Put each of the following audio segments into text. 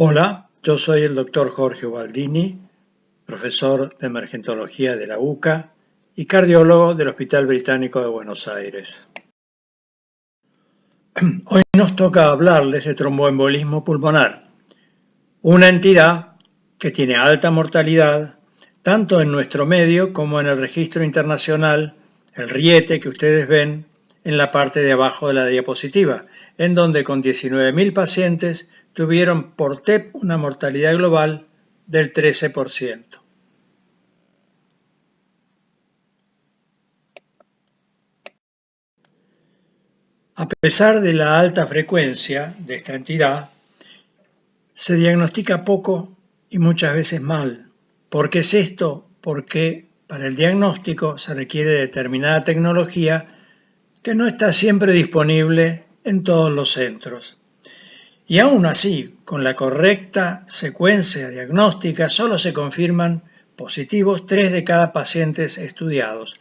Hola, yo soy el doctor Jorge Ubaldini, profesor de emergentología de la UCA y cardiólogo del Hospital Británico de Buenos Aires. Hoy nos toca hablarles de tromboembolismo pulmonar, una entidad que tiene alta mortalidad tanto en nuestro medio como en el registro internacional, el RIETE que ustedes ven en la parte de abajo de la diapositiva, en donde con 19.000 pacientes tuvieron por TEP una mortalidad global del 13%. A pesar de la alta frecuencia de esta entidad, se diagnostica poco y muchas veces mal. ¿Por qué es esto? Porque para el diagnóstico se requiere determinada tecnología que no está siempre disponible en todos los centros. Y aún así, con la correcta secuencia diagnóstica, solo se confirman positivos 3 de cada pacientes estudiados.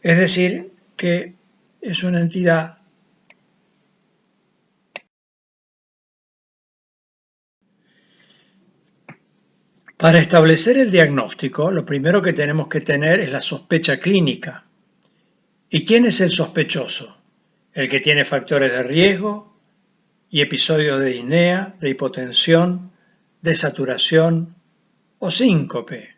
Es decir, que es una entidad Para establecer el diagnóstico, lo primero que tenemos que tener es la sospecha clínica. ¿Y quién es el sospechoso? El que tiene factores de riesgo y episodios de disnea, de hipotensión, de saturación o síncope.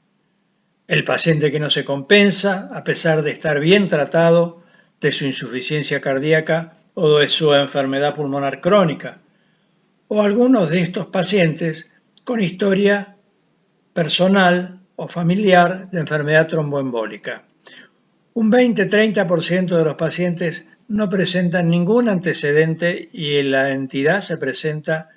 El paciente que no se compensa a pesar de estar bien tratado de su insuficiencia cardíaca o de su enfermedad pulmonar crónica. O algunos de estos pacientes con historia personal o familiar de enfermedad tromboembólica. Un 20-30% de los pacientes no presentan ningún antecedente y la entidad se presenta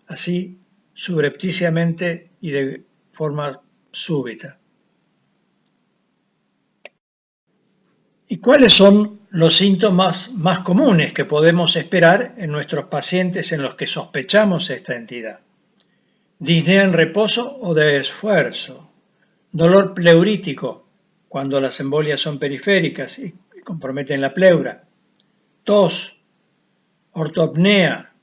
así subrepticiamente y de forma súbita. ¿Y cuáles son los síntomas más comunes que podemos esperar en nuestros pacientes en los que sospechamos esta entidad? Disnea en reposo o de esfuerzo, dolor pleurítico cuando las embolias son periféricas y comprometen la pleura, tos, ortopnea,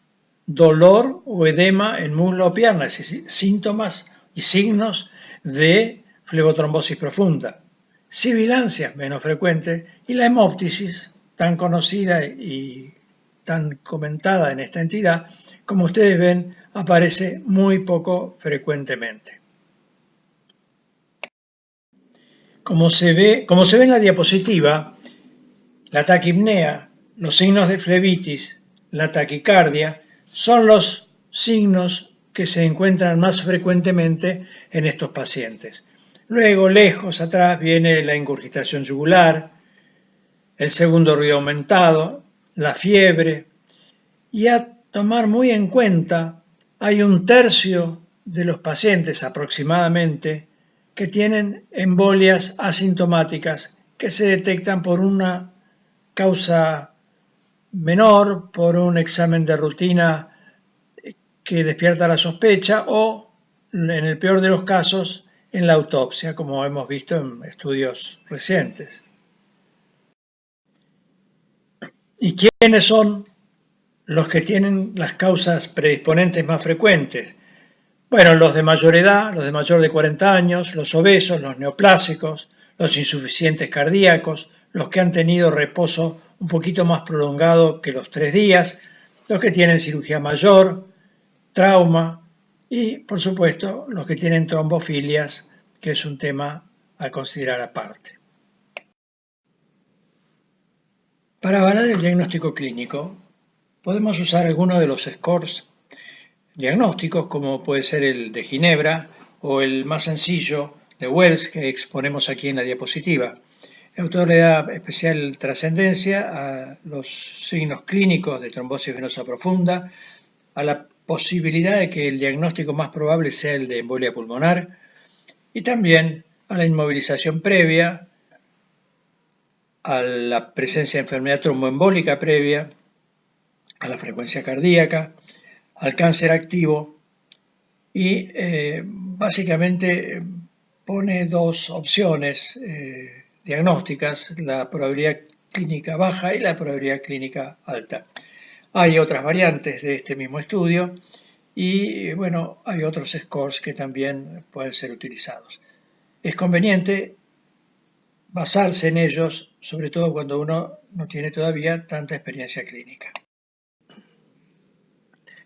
dolor o edema en muslo o piernas, síntomas y signos de flebotrombosis profunda, sibilancia menos frecuente y la hemoptisis tan conocida y tan comentada en esta entidad, como ustedes ven, aparece muy poco frecuentemente. Como se ve en la diapositiva, la taquipnea, los signos de flebitis, la taquicardia, son los signos que se encuentran más frecuentemente en estos pacientes. Luego, lejos atrás, viene la ingurgitación yugular, el segundo ruido aumentado, la fiebre, y a tomar muy en cuenta, hay un tercio de los pacientes aproximadamente que tienen embolias asintomáticas que se detectan por una causa menor, por un examen de rutina que despierta la sospecha o, en el peor de los casos, en la autopsia, como hemos visto en estudios recientes. ¿Y quiénes son los que tienen las causas predisponentes más frecuentes? Bueno, los de mayor edad, los de mayor de 40 años, los obesos, los neoplásicos, los insuficientes cardíacos, los que han tenido reposo un poquito más prolongado que los 3 días, los que tienen cirugía mayor, trauma y, por supuesto, los que tienen trombofilias, que es un tema a considerar aparte. Para avalar el diagnóstico clínico, podemos usar algunos de los scores diagnósticos, como puede ser el de Ginebra o el más sencillo de Wells, que exponemos aquí en la diapositiva. El autor le da especial trascendencia a los signos clínicos de trombosis venosa profunda, a la posibilidad de que el diagnóstico más probable sea el de embolia pulmonar y también a la inmovilización previa, a la presencia de enfermedad tromboembólica previa, a la frecuencia cardíaca, al cáncer activo y básicamente pone dos opciones diagnósticas, la probabilidad clínica baja y la probabilidad clínica alta. Hay otras variantes de este mismo estudio y bueno, hay otros scores que también pueden ser utilizados. Es conveniente basarse en ellos, sobre todo cuando uno no tiene todavía tanta experiencia clínica.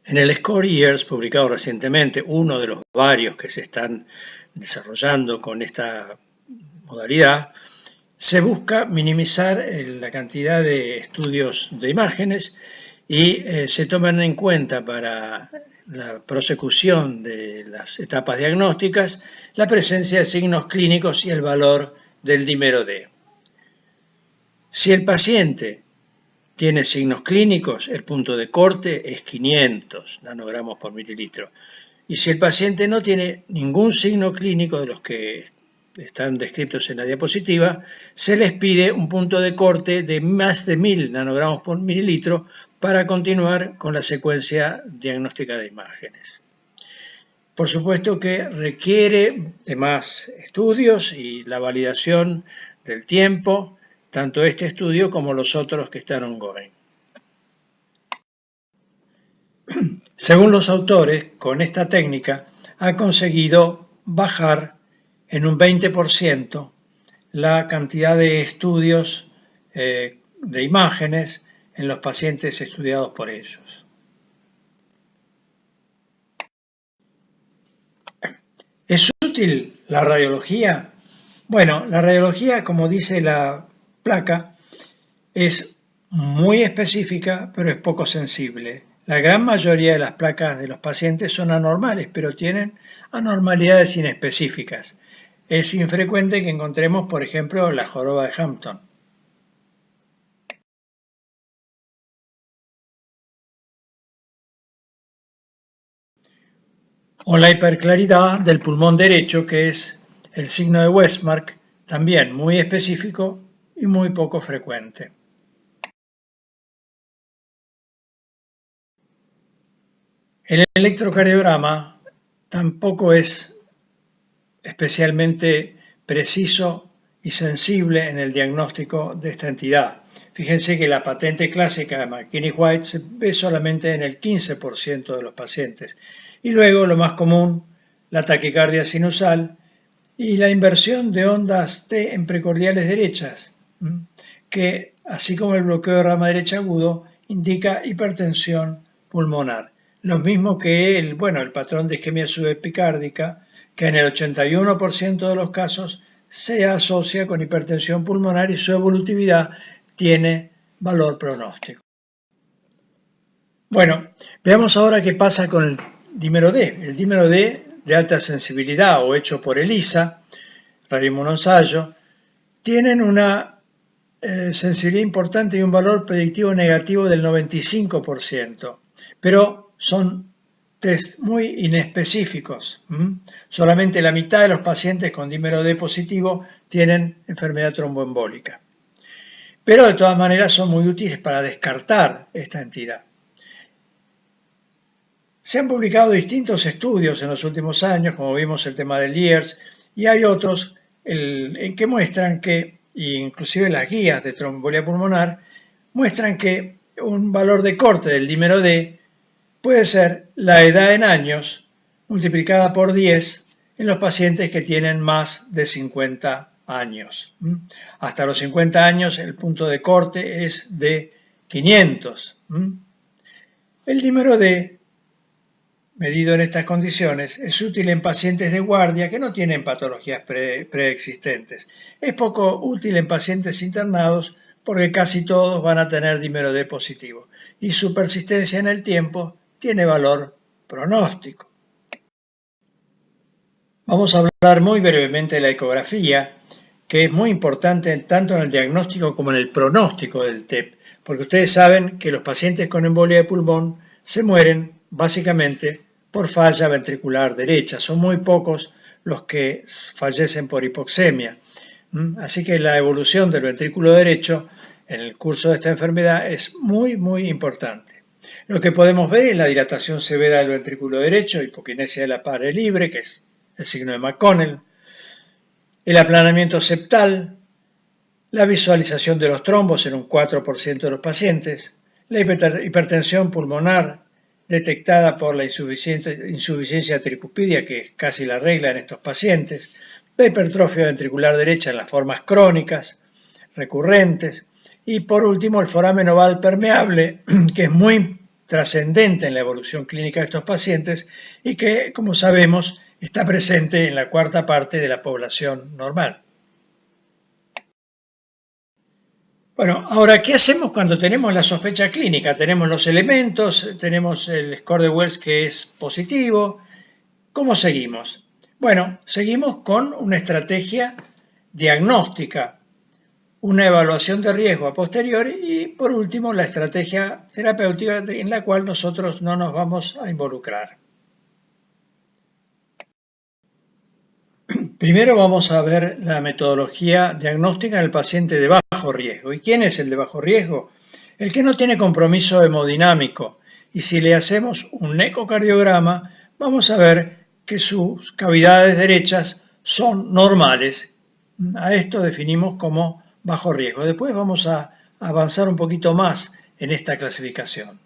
En el Score Years, publicado recientemente, uno de los varios que se están desarrollando con esta modalidad, se busca minimizar la cantidad de estudios de imágenes y se toman en cuenta para la prosecución de las etapas diagnósticas la presencia de signos clínicos y el valor del dímero D. Si el paciente tiene signos clínicos, el punto de corte es 500 nanogramos por mililitro. Y si el paciente no tiene ningún signo clínico de los que están descritos en la diapositiva, se les pide un punto de corte de más de 1000 nanogramos por mililitro para continuar con la secuencia diagnóstica de imágenes. Por supuesto que requiere de más estudios y la validación del tiempo, tanto este estudio como los otros que están ongoing. Según los autores, con esta técnica ha conseguido bajar en un 20% la cantidad de estudios de imágenes en los pacientes estudiados por ellos. ¿Es útil la radiología? Bueno, la radiología, como dice la placa, es muy específica, pero es poco sensible. La gran mayoría de las placas de los pacientes son anormales, pero tienen anormalidades inespecíficas. Es infrecuente que encontremos, por ejemplo, la joroba de Hampton. O la hiperclaridad del pulmón derecho, que es el signo de Westmark, también muy específico y muy poco frecuente. El electrocardiograma tampoco es especialmente preciso y sensible en el diagnóstico de esta entidad. Fíjense que la patente clásica de McKinney-White se ve solamente en el 15% de los pacientes. Y luego, lo más común, la taquicardia sinusal y la inversión de ondas T en precordiales derechas, que, así como el bloqueo de rama derecha agudo, indica hipertensión pulmonar. Lo mismo que el patrón de isquemia subepicárdica, que en el 81% de los casos se asocia con hipertensión pulmonar y su evolutividad tiene valor pronóstico. Bueno, veamos ahora qué pasa con el dímero D. El dímero D de alta sensibilidad o hecho por ELISA, radioinmunoensayo, tienen una sensibilidad importante y un valor predictivo negativo del 95%, pero son test muy inespecíficos. Solamente la mitad de los pacientes con dímero D positivo tienen enfermedad tromboembólica. Pero de todas maneras son muy útiles para descartar esta entidad. Se han publicado distintos estudios en los últimos años, como vimos el tema del Years, y hay otros que muestran que, inclusive las guías de tromboembolia pulmonar, muestran que un valor de corte del dímero D puede ser la edad en años multiplicada por 10 en los pacientes que tienen más de 50 años. Hasta los 50 años el punto de corte es de 500. El dímero D, medido en estas condiciones, es útil en pacientes de guardia que no tienen patologías preexistentes. Es poco útil en pacientes internados porque casi todos van a tener dímero D positivo y su persistencia en el tiempo tiene valor pronóstico. Vamos a hablar muy brevemente de la ecografía, que es muy importante tanto en el diagnóstico como en el pronóstico del TEP, porque ustedes saben que los pacientes con embolia de pulmón se mueren básicamente por falla ventricular derecha. Son muy pocos los que fallecen por hipoxemia. Así que la evolución del ventrículo derecho en el curso de esta enfermedad es muy, muy importante. Lo que podemos ver es la dilatación severa del ventrículo derecho, hipoquinesia de la pared libre, que es el signo de McConnell, el aplanamiento septal, la visualización de los trombos en un 4% de los pacientes, la hipertensión pulmonar detectada por la insuficiencia tricupídea, que es casi la regla en estos pacientes, la hipertrofia ventricular derecha en las formas crónicas, recurrentes, y por último el foramen oval permeable, que es muy trascendente en la evolución clínica de estos pacientes y que, como sabemos, está presente en la cuarta parte de la población normal. Bueno, ahora, ¿qué hacemos cuando tenemos la sospecha clínica? Tenemos los elementos, tenemos el score de Wells que es positivo. ¿Cómo seguimos? Bueno, seguimos con una estrategia diagnóstica, una evaluación de riesgo a posteriori y, por último, la estrategia terapéutica en la cual nosotros no nos vamos a involucrar. Primero vamos a ver la metodología diagnóstica del paciente de bajo riesgo. ¿Y quién es el de bajo riesgo? El que no tiene compromiso hemodinámico. Y si le hacemos un ecocardiograma, vamos a ver que sus cavidades derechas son normales. A esto definimos como bajo riesgo. Después vamos a avanzar un poquito más en esta clasificación.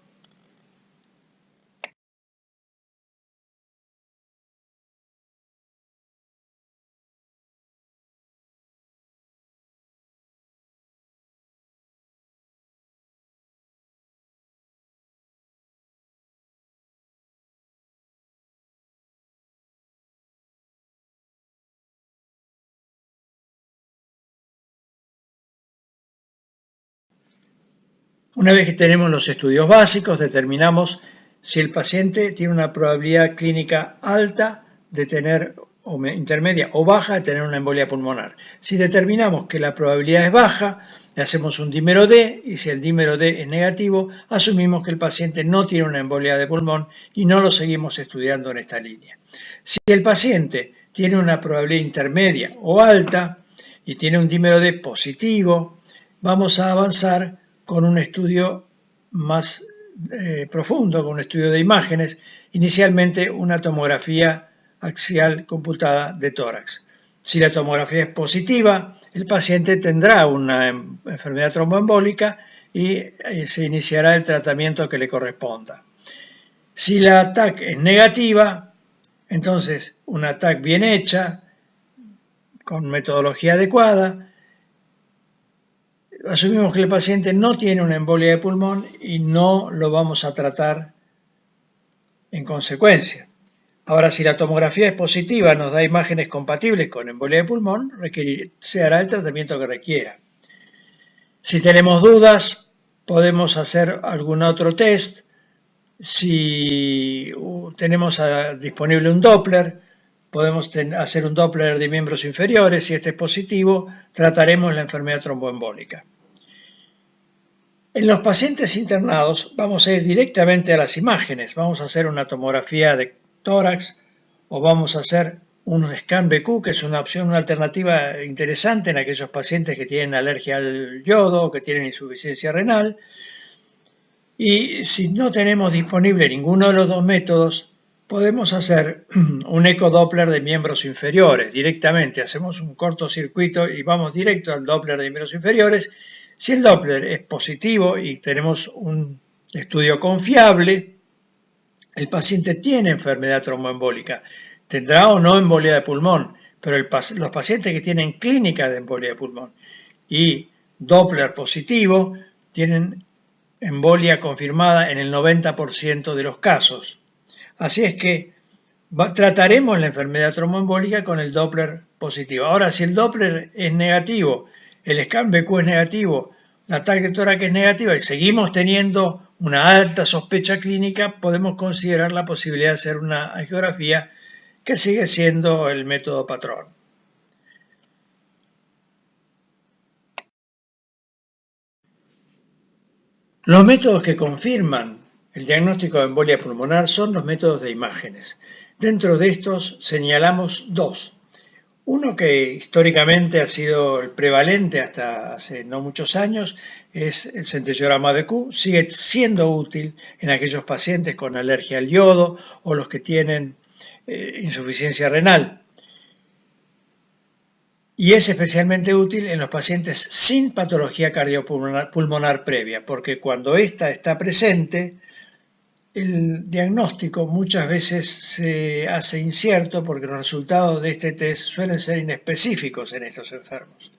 Una vez que tenemos los estudios básicos, determinamos si el paciente tiene una probabilidad clínica alta de tener, o intermedia o baja, de tener una embolia pulmonar. Si determinamos que la probabilidad es baja, le hacemos un dímero D y si el dímero D es negativo, asumimos que el paciente no tiene una embolia de pulmón y no lo seguimos estudiando en esta línea. Si el paciente tiene una probabilidad intermedia o alta y tiene un dímero D positivo, vamos a avanzar con un estudio más profundo, con un estudio de imágenes, inicialmente una tomografía axial computada de tórax. Si la tomografía es positiva, el paciente tendrá una enfermedad tromboembólica y se iniciará el tratamiento que le corresponda. Si la TAC es negativa, entonces una TAC bien hecha, con metodología adecuada, asumimos que el paciente no tiene una embolia de pulmón y no lo vamos a tratar en consecuencia. Ahora, si la tomografía es positiva, nos da imágenes compatibles con embolia de pulmón, se hará el tratamiento que requiera. Si tenemos dudas, podemos hacer algún otro test. Si tenemos disponible un Doppler, podemos hacer un Doppler de miembros inferiores. Si este es positivo, trataremos la enfermedad tromboembólica. En los pacientes internados vamos a ir directamente a las imágenes. Vamos a hacer una tomografía de tórax o vamos a hacer un scan BQ, que es una opción, una alternativa interesante en aquellos pacientes que tienen alergia al yodo o que tienen insuficiencia renal. Y si no tenemos disponible ninguno de los dos métodos, podemos hacer un ecodoppler de miembros inferiores directamente. Hacemos un cortocircuito y vamos directo al Doppler de miembros inferiores. Si el Doppler es positivo y tenemos un estudio confiable, el paciente tiene enfermedad tromboembólica. Tendrá o no embolia de pulmón, pero los pacientes que tienen clínica de embolia de pulmón y Doppler positivo tienen embolia confirmada en el 90% de los casos. Así es que trataremos la enfermedad tromboembólica con el Doppler positivo. Ahora, si el Doppler es negativo, el scan BQ es negativo, la TAC de tórax es negativa y seguimos teniendo una alta sospecha clínica, podemos considerar la posibilidad de hacer una angiografía que sigue siendo el método patrón. Los métodos que confirman el diagnóstico de embolia pulmonar son los métodos de imágenes. Dentro de estos señalamos dos. Uno que históricamente ha sido el prevalente hasta hace no muchos años es el centellograma BQ. Sigue siendo útil en aquellos pacientes con alergia al yodo o los que tienen insuficiencia renal. Y es especialmente útil en los pacientes sin patología cardiopulmonar previa, porque cuando ésta está presente, el diagnóstico muchas veces se hace incierto porque los resultados de este test suelen ser inespecíficos en estos enfermos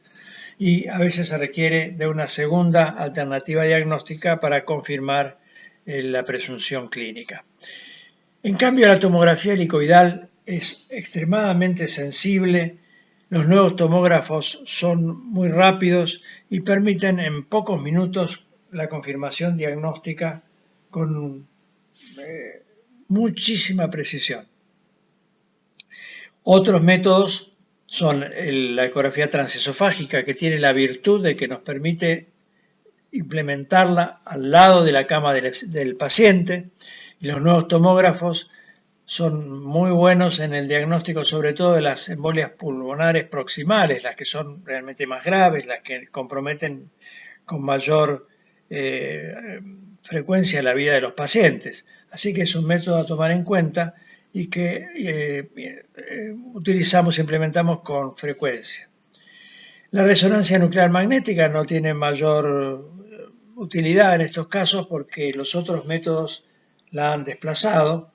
y a veces se requiere de una segunda alternativa diagnóstica para confirmar la presunción clínica. En cambio, la tomografía helicoidal es extremadamente sensible. Los nuevos tomógrafos son muy rápidos y permiten en pocos minutos la confirmación diagnóstica con muchísima precisión. Otros métodos son la ecografía transesofágica, que tiene la virtud de que nos permite implementarla al lado de la cama del paciente, y los nuevos tomógrafos son muy buenos en el diagnóstico, sobre todo de las embolias pulmonares proximales, las que son realmente más graves, las que comprometen con mayor frecuencia la vida de los pacientes. Así que es un método a tomar en cuenta y que utilizamos e implementamos con frecuencia. La resonancia nuclear magnética no tiene mayor utilidad en estos casos porque los otros métodos la han desplazado,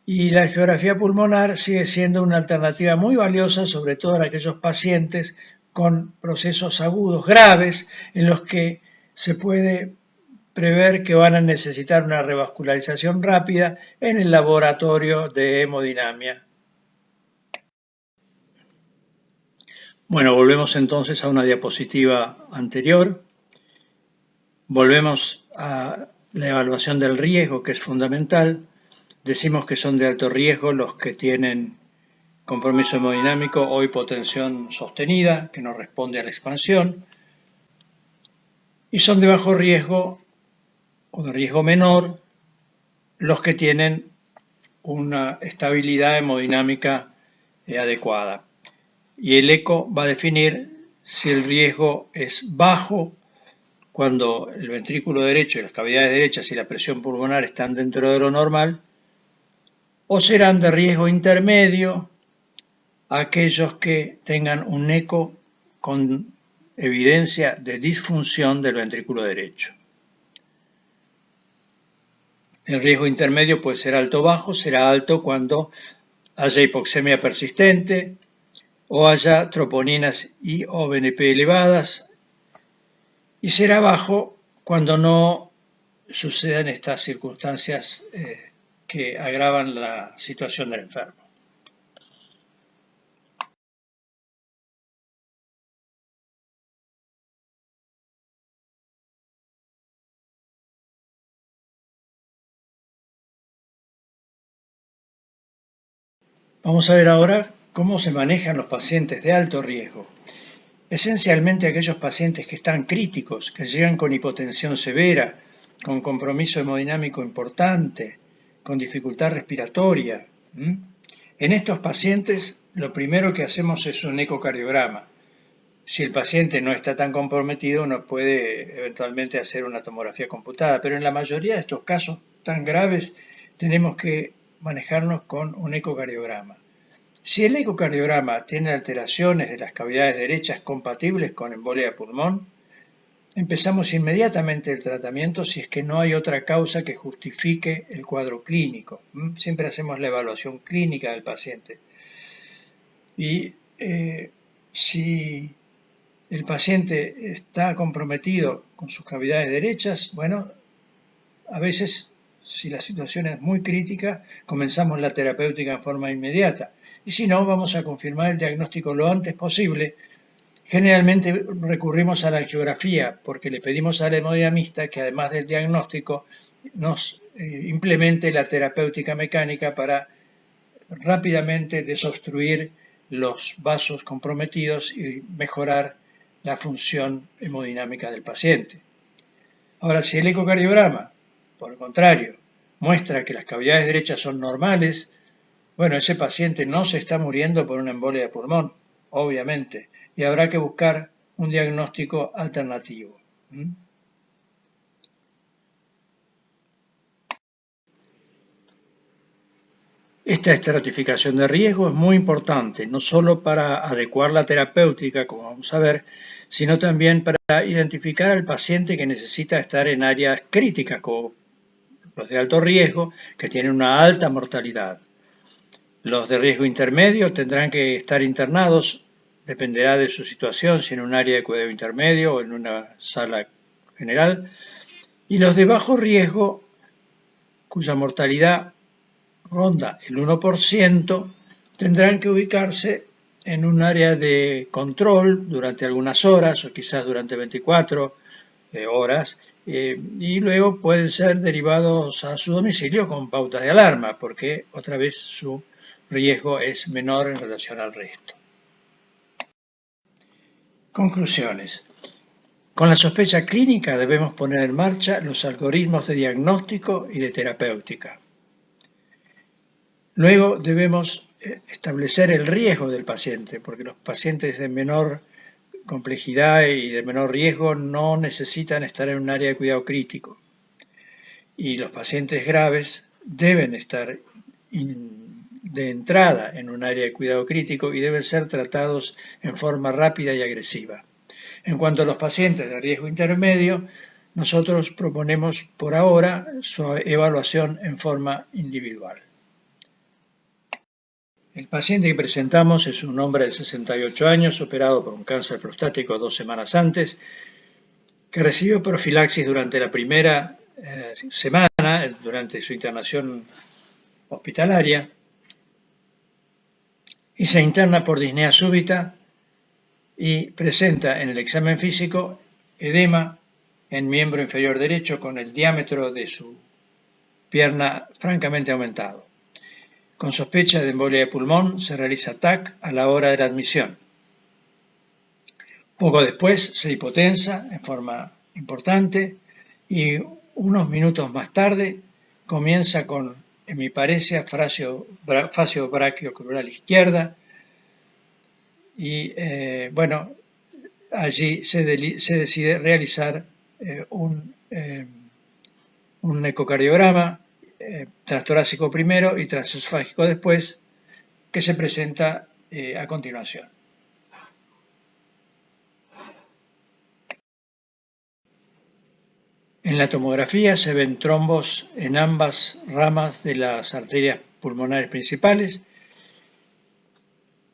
y la angiografía pulmonar sigue siendo una alternativa muy valiosa, sobre todo en aquellos pacientes con procesos agudos graves en los que se puede prever que van a necesitar una revascularización rápida en el laboratorio de hemodinamia. Bueno, volvemos entonces a una diapositiva anterior. Volvemos a la evaluación del riesgo, que es fundamental. Decimos que son de alto riesgo los que tienen compromiso hemodinámico o hipotensión sostenida, que no responde a la expansión, y son de bajo riesgo o de riesgo menor los que tienen una estabilidad hemodinámica adecuada. Y el eco va a definir si el riesgo es bajo cuando el ventrículo derecho y las cavidades derechas y la presión pulmonar están dentro de lo normal, o serán de riesgo intermedio aquellos que tengan un eco con evidencia de disfunción del ventrículo derecho. El riesgo intermedio puede ser alto o bajo, será alto cuando haya hipoxemia persistente o haya troponinas y o BNP elevadas, y será bajo cuando no sucedan estas circunstancias que agravan la situación del enfermo. Vamos a ver ahora cómo se manejan los pacientes de alto riesgo. Esencialmente aquellos pacientes que están críticos, que llegan con hipotensión severa, con compromiso hemodinámico importante, con dificultad respiratoria. En estos pacientes lo primero que hacemos es un ecocardiograma. Si el paciente no está tan comprometido, uno puede eventualmente hacer una tomografía computada, pero en la mayoría de estos casos tan graves tenemos que manejarnos con un ecocardiograma. Si el ecocardiograma tiene alteraciones de las cavidades derechas compatibles con embolia de pulmón, empezamos inmediatamente el tratamiento si es que no hay otra causa que justifique el cuadro clínico. Siempre hacemos la evaluación clínica del paciente. Y si el paciente está comprometido con sus cavidades derechas, bueno, a veces, si la situación es muy crítica, comenzamos la terapéutica en forma inmediata. Y si no, vamos a confirmar el diagnóstico lo antes posible. Generalmente recurrimos a la angiografía porque le pedimos al hemodinamista que además del diagnóstico nos implemente la terapéutica mecánica para rápidamente desobstruir los vasos comprometidos y mejorar la función hemodinámica del paciente. Ahora, si el ecocardiograma, por el contrario, muestra que las cavidades derechas son normales, bueno, ese paciente no se está muriendo por una embolia de pulmón, obviamente, y habrá que buscar un diagnóstico alternativo. Esta estratificación de riesgo es muy importante, no solo para adecuar la terapéutica, como vamos a ver, sino también para identificar al paciente que necesita estar en áreas críticas, como los de alto riesgo, que tienen una alta mortalidad. Los de riesgo intermedio tendrán que estar internados, dependerá de su situación, si en un área de cuidado intermedio o en una sala general. Y los de bajo riesgo, cuya mortalidad ronda el 1%, tendrán que ubicarse en un área de control durante algunas horas o quizás durante 24 horas y luego pueden ser derivados a su domicilio con pautas de alarma porque otra vez su riesgo es menor en relación al resto. Conclusiones. Con la sospecha clínica debemos poner en marcha los algoritmos de diagnóstico y de terapéutica. Luego debemos establecer el riesgo del paciente, porque los pacientes de menor complejidad y de menor riesgo no necesitan estar en un área de cuidado crítico. Y los pacientes graves deben estar de entrada en un área de cuidado crítico y deben ser tratados en forma rápida y agresiva. En cuanto a los pacientes de riesgo intermedio, nosotros proponemos por ahora su evaluación en forma individual. El paciente que presentamos es un hombre de 68 años, operado por un cáncer prostático 2 semanas antes, que recibió profilaxis durante la primera semana, durante su internación hospitalaria, y se interna por disnea súbita y presenta en el examen físico edema en miembro inferior derecho con el diámetro de su pierna francamente aumentado. Con sospecha de embolia de pulmón, se realiza TAC a la hora de la admisión. Poco después se hipotensa en forma importante y unos minutos más tarde comienza con hemiparesia facio-brachiocrural izquierda y allí se decide realizar un ecocardiograma transtorácico primero y transesofágico después, que se presenta a continuación. En la tomografía se ven trombos en ambas ramas de las arterias pulmonares principales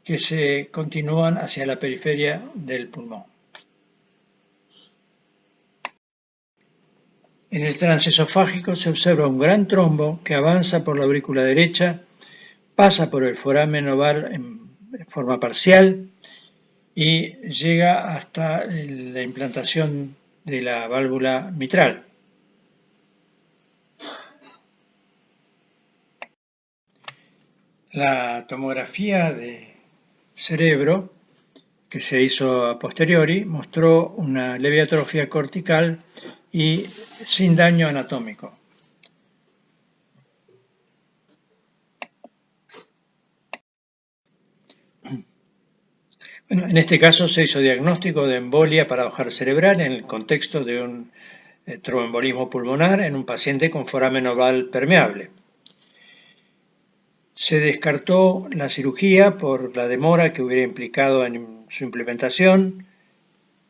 que se continúan hacia la periferia del pulmón. En el transesofágico se observa un gran trombo que avanza por la aurícula derecha, pasa por el foramen oval en forma parcial y llega hasta la implantación de la válvula mitral. La tomografía de cerebro que se hizo a posteriori mostró una leve atrofia cortical y sin daño anatómico. Bueno, en este caso se hizo diagnóstico de embolia paradojal cerebral en el contexto de un tromboembolismo pulmonar en un paciente con foramen oval permeable. Se descartó la cirugía por la demora que hubiera implicado en su implementación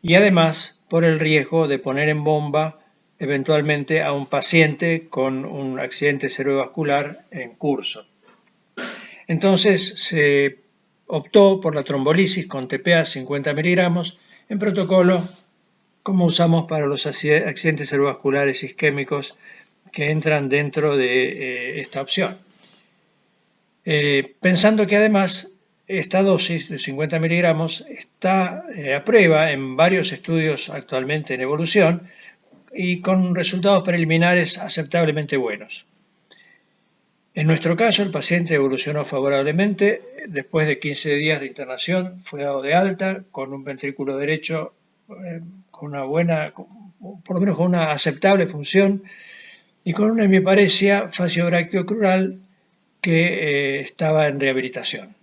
y además por el riesgo de poner en bomba eventualmente a un paciente con un accidente cerebrovascular en curso. Entonces se optó por la trombolisis con TPA 50 miligramos en protocolo como usamos para los accidentes cerebrovasculares isquémicos que entran dentro de esta opción. Pensando que además esta dosis de 50 miligramos está a prueba en varios estudios actualmente en evolución y con resultados preliminares aceptablemente buenos. En nuestro caso, el paciente evolucionó favorablemente. Después de 15 días de internación, fue dado de alta con un ventrículo derecho con una buena, por lo menos con una aceptable función y con una hemiparesia facio-brachiocrural que estaba en rehabilitación.